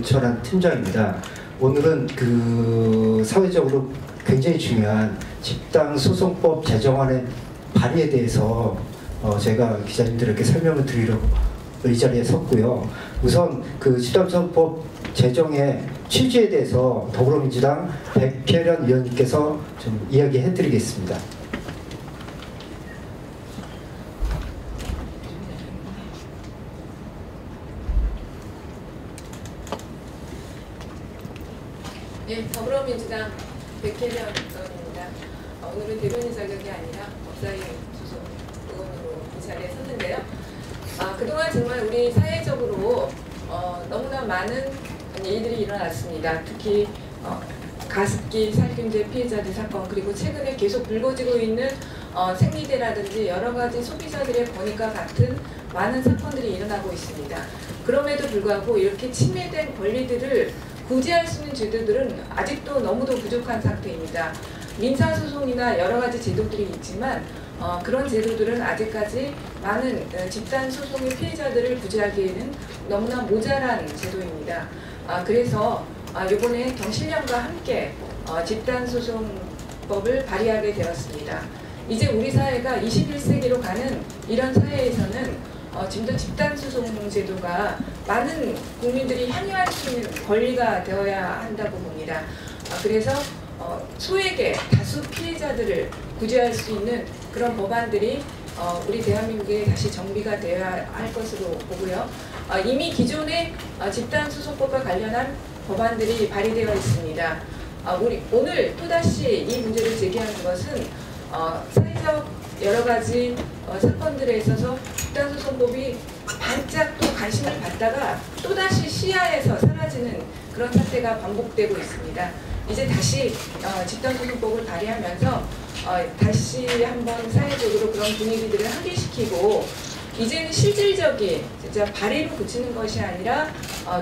김철환 팀장입니다. 오늘은 그 사회적으로 굉장히 중요한 집단소송법 제정안의 발의에 대해서 제가 기자님들에게 설명을 드리려고 이 자리에 섰고요. 우선 그 집단소송법 제정의 취지에 대해서 더불어민주당 백혜련 의원님께서 좀 이야기해 드리겠습니다. 네, 더불어민주당 백혜련 의원입니다. 오늘은 대변인 자격이 아니라 법사위 소속 의원으로 이 자리에 섰는데요. 그동안 정말 우리 사회적으로 너무나 많은 일들이 일어났습니다. 특히 가습기 살균제 피해자들 사건, 그리고 최근에 계속 불거지고 있는 생리대라든지 여러 가지 소비자들의 권익과 같은 많은 사건들이 일어나고 있습니다. 그럼에도 불구하고 이렇게 침해된 권리들을 구제할 수 있는 제도들은 아직도 너무도 부족한 상태입니다. 민사소송이나 여러 가지 제도들이 있지만 그런 제도들은 아직까지 많은 집단소송의 피해자들을 구제하기에는 너무나 모자란 제도입니다. 그래서 이번에 경실련과 함께 집단소송법을 발의하게 되었습니다. 이제 우리 사회가 21세기로 가는 이런 사회에서는 지금 더 집단소송 제도가 많은 국민들이 향유할 수 있는 권리가 되어야 한다고 봅니다. 그래서 소액의 다수 피해자들을 구제할 수 있는 그런 법안들이 우리 대한민국에 다시 정비가 되어야 할 것으로 보고요. 이미 기존의 집단소송법과 관련한 법안들이 발의되어 있습니다. 우리 오늘 또다시 이 문제를 제기하는 것은 사회적 여러 가지 사건들에 있어서 집단소송법이 반짝 또 관심을 받다가 또다시 시야에서 사라지는 그런 사태가 반복되고 있습니다. 이제 다시 집단소송법을 발의하면서 다시 한번 사회적으로 그런 분위기들을 확인시키고 이제는 실질적인 진짜 발의로 그치는 것이 아니라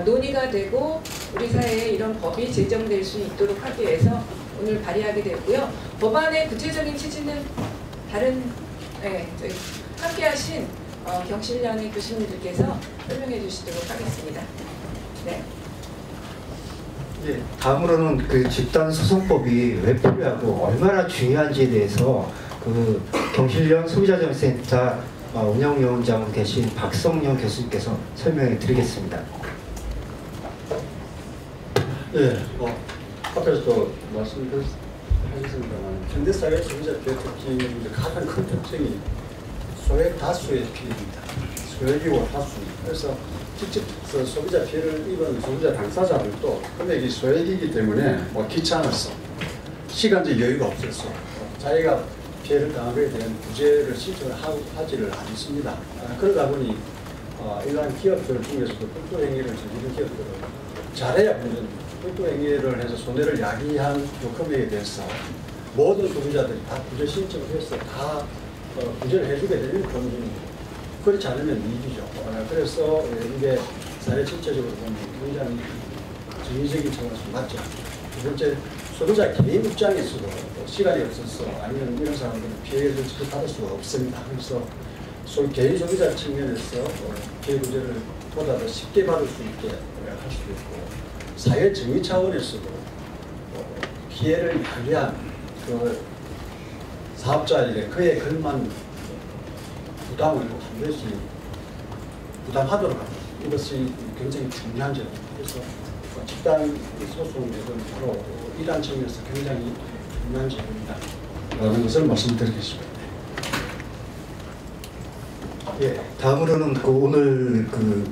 논의가 되고 우리 사회에 이런 법이 제정될 수 있도록 하기 위해서 오늘 발의하게 됐고요. 법안의 구체적인 취지는 다른 저희 함께하신 경실련의 교수님들께서 설명해 주시도록 하겠습니다. 네. 예, 다음으로는 그 집단소송법이 왜 필요하고 얼마나 중요한지에 대해서 그 경실련 소비자정센터 운영위원장 계신 박성영 교수님께서 설명해 드리겠습니다. 네, 앞에서도 말씀하셨습니다만 현대사회 소비자 피해 특징의 가장 큰 특징이 소액 다수의 피해입니다. 소액이고 다수. 그래서 직접 소비자 피해를 입은 소비자 당사자들도 금액이 소액이기 때문에 귀찮아서 시간적 여유가 없어서 자기가 피해를 당하게 된 구제를 신청을 하지를 않습니다. 그러다 보니 일반 기업들 중에서도 불법행위를 저지른 기업들은 잘해야 문제는 불법행위를 해서 손해를 야기한 금액에 대해서 모든 소비자들이 다 구제 신청을 해서 다 구제를 해주게 되는 경우입니다. 그렇지 않으면 이익이죠. 그래서 이게 사회 전체적으로 보면 굉장히 정의적인 차원에서 맞죠. 두 번째, 소비자 개인 입장에서도 시간이 없어서 아니면 이런 사람들은 피해를 직접 받을 수가 없습니다. 그래서 개인 소비자 측면에서 피해 구제를 보다 더 쉽게 받을 수 있게 할 수도 있고, 사회 정의 차원에서도 피해를 야기한 그 사업자에게 그에 걸만 부담을 반드시 부담하도록 합니다. 이것이 굉장히 중요한 점입니다. 그래서 집단 소송에는 바로 이러한 측면에서 굉장히 중요한 점입니다. 라는 것을 말씀드리겠습니다. 예, 다음으로는 오늘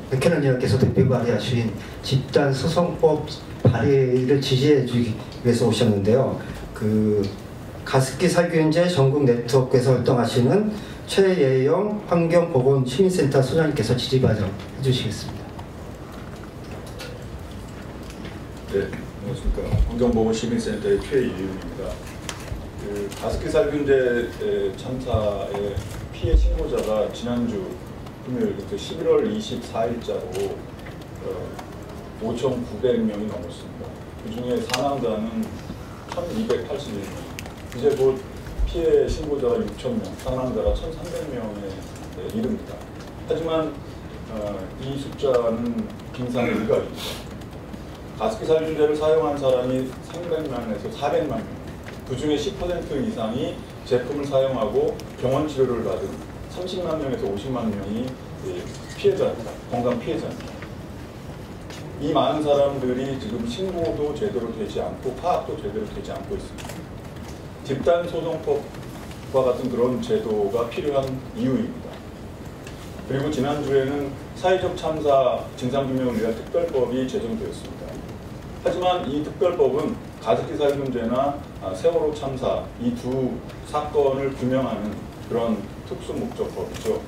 백혜련 의원께서 대표 발의하신 집단소송법 발의를 지지해 주기 위해서 오셨는데요. 가습기 살균제 전국 네트워크에서 활동하시는 최예영 환경보건시민센터 소장님께서 지지 발언 해주시겠습니다. 네, 안녕하십니까. 환경보건시민센터의 최예영입니다. 가습기 살균제 참사의 피해 신고자가 지난주 금요일 11월 24일자로 5,900명이 넘었습니다. 그중에 사망자는 1,281명. 이제 곧 피해 신고자가 6,000명, 사망자가 1,300명에 이릅니다. 하지만 이 숫자는 빙산의 일각입니다. 가습기 살균제를 사용한 사람이 300만에서 400만 명, 그 중에 10% 이상이 제품을 사용하고 병원 치료를 받은 30만 명에서 50만 명이 피해자입니다. 건강 피해자입니다. 이 많은 사람들이 지금 신고도 제대로 되지 않고 파악도 제대로 되지 않고 있습니다. 집단소송법과 같은 그런 제도가 필요한 이유입니다. 그리고 지난주에는 사회적 참사 진상규명을 위한 특별법이 제정되었습니다. 하지만 이 특별법은 가습기 살균제나 세월호 참사 이 두 사건을 규명하는 그런 특수 목적법이죠.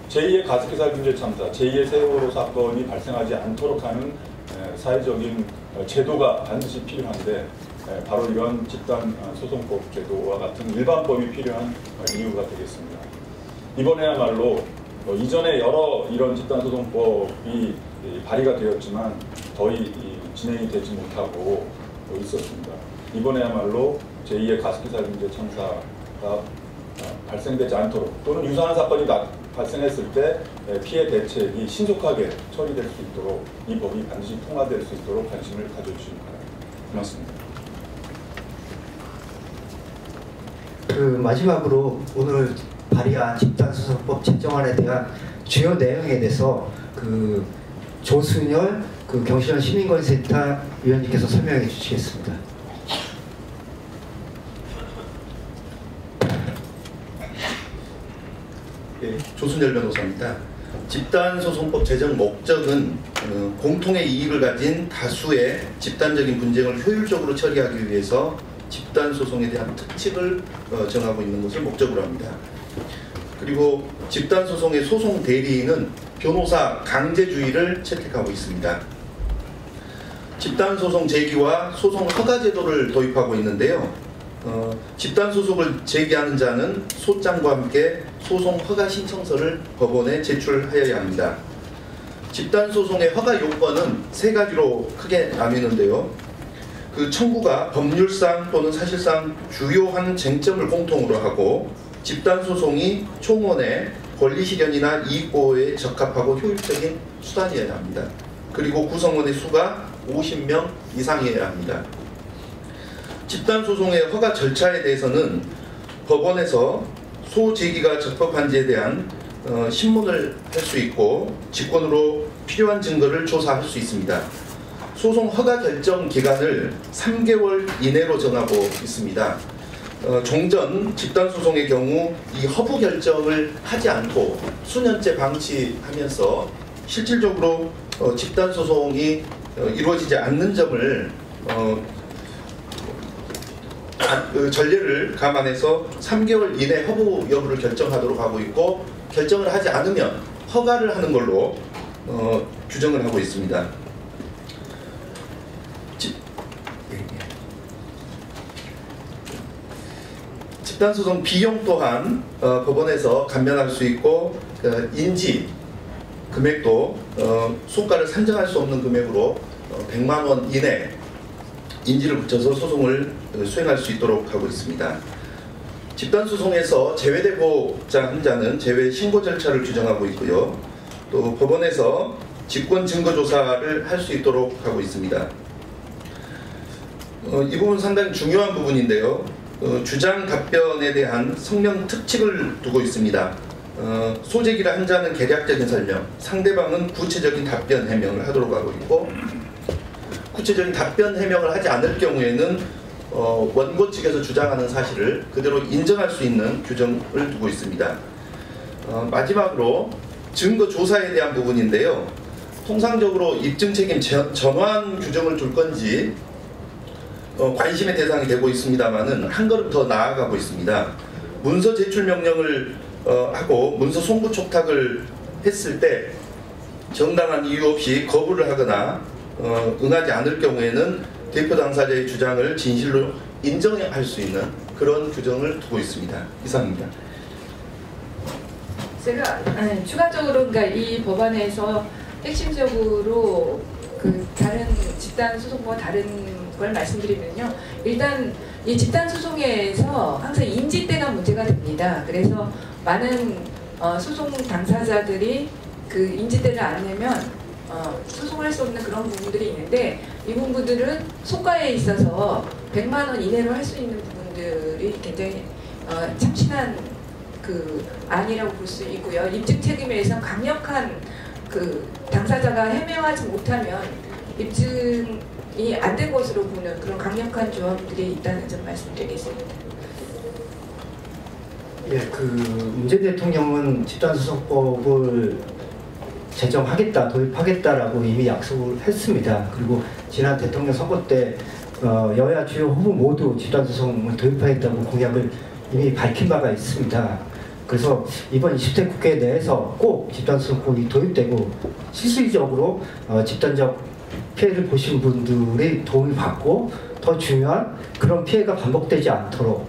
제2의 가습기 살균제 참사, 제2의 세월호 사건이 발생하지 않도록 하는 사회적인 제도가 반드시 필요한데 바로 이런 집단소송법 제도와 같은 일반법이 필요한 이유가 되겠습니다. 이번에야말로 이전에 여러 이런 집단소송법이 발의가 되었지만 거의 진행이 되지 못하고 있었습니다. 이번에야말로 제2의 가습기 살균제 참사가 발생되지 않도록 또는 유사한 사건이 발생했을 때 피해 대책이 신속하게 처리될 수 있도록 이 법이 반드시 통과될 수 있도록 관심을 가져주시기 바랍니다. 고맙습니다. 그 마지막으로 오늘 발의한 집단소송법 제정안에 대한 주요 내용에 대해서 그 조순열 그 경실련 시민권센터 위원님께서 설명해 주시겠습니다. 네, 조순열 변호사입니다. 집단소송법 제정 목적은 공통의 이익을 가진 다수의 집단적인 분쟁을 효율적으로 처리하기 위해서 집단소송에 대한 특칙을 정하고 있는 것을 목적으로 합니다. 그리고 집단소송의 소송 대리인은 변호사 강제주의를 채택하고 있습니다. 집단소송 제기와 소송 허가 제도를 도입하고 있는데요. 집단소송을 제기하는 자는 소장과 함께 소송 허가 신청서를 법원에 제출하여야 합니다. 집단소송의 허가 요건은 세 가지로 크게 나뉘는데요. 그 청구가 법률상 또는 사실상 주요한 쟁점을 공통으로 하고 집단소송이 총원의 권리실현이나 이익보호에 적합하고 효율적인 수단이어야 합니다. 그리고 구성원의 수가 50명 이상이어야 합니다. 집단소송의 허가 절차에 대해서는 법원에서 소제기가 적법한지에 대한 신문을 할 수 있고 직권으로 필요한 증거를 조사할 수 있습니다. 소송 허가 결정 기간을 3개월 이내로 정하고 있습니다. 종전 집단소송의 경우 이 허부 결정을 하지 않고 수년째 방치하면서 실질적으로 집단소송이 이루어지지 않는 점을 전례를 감안해서 3개월 이내 허부 여부를 결정하도록 하고 있고 결정을 하지 않으면 허가를 하는 걸로 규정을 하고 있습니다. 집단소송 비용 또한 법원에서 감면할 수 있고 인지 금액도 수가를 산정할 수 없는 금액으로 100만 원 이내 인지를 붙여서 소송을 수행할 수 있도록 하고 있습니다. 집단소송에서 제외되고자 한 자는 제외 신고 절차를 규정하고 있고요. 또 법원에서 직권 증거 조사를 할 수 있도록 하고 있습니다. 이 부분 상당히 중요한 부분인데요. 주장 답변에 대한 성명 특칙을 두고 있습니다. 소제기를 한 자는 개략적인 설명, 상대방은 구체적인 답변 해명을 하도록 하고 있고 구체적인 답변 해명을 하지 않을 경우에는 원고 측에서 주장하는 사실을 그대로 인정할 수 있는 규정을 두고 있습니다. 마지막으로 증거 조사에 대한 부분인데요. 통상적으로 입증 책임 전환 규정을 둘 건지 관심의 대상이 되고 있습니다만은 한 걸음 더 나아가고 있습니다. 문서 제출 명령을 하고 문서 송부 촉탁을 했을 때 정당한 이유 없이 거부를 하거나 응하지 않을 경우에는 대표 당사자의 주장을 진실로 인정할 수 있는 그런 규정을 두고 있습니다. 이상입니다. 제가 추가적으로 그러니까 이 법안에서 핵심적으로 그 다른 집단 소송과 다른 걸 말씀드리면요. 일단 이 집단 소송에서 항상 인지대가 문제가 됩니다. 그래서 많은 소송 당사자들이 그 인지대를 안 내면 소송할 수 없는 그런 부분들이 있는데 이 부분들은 소가에 있어서 100만 원 이내로 할 수 있는 부분들이 굉장히 참신한 그 안이라고 볼 수 있고요. 입증 책임에 의해서 강력한 그 당사자가 해명하지 못하면 입증이 안 된 것으로 보는 그런 강력한 조항들이 있다는 점 말씀드리겠습니다. 예, 그 문재인 대통령은 집단소송법을 제정하겠다, 도입하겠다라고 이미 약속을 했습니다. 그리고 지난 대통령 선거 때 여야 주요 후보 모두 집단소송을 도입하겠다고 공약을 이미 밝힌 바가 있습니다. 그래서 이번 20대 국회 내에서 꼭 집단소송법이 도입되고 실질적으로 집단적 피해를 보신 분들의 도움을 받고 더 중요한 그런 피해가 반복되지 않도록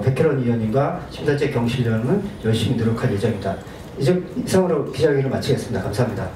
백혜련 의원님과 심사재 경실련은 열심히 노력할 예정입니다. 이상으로 기자회견을 마치겠습니다. 감사합니다.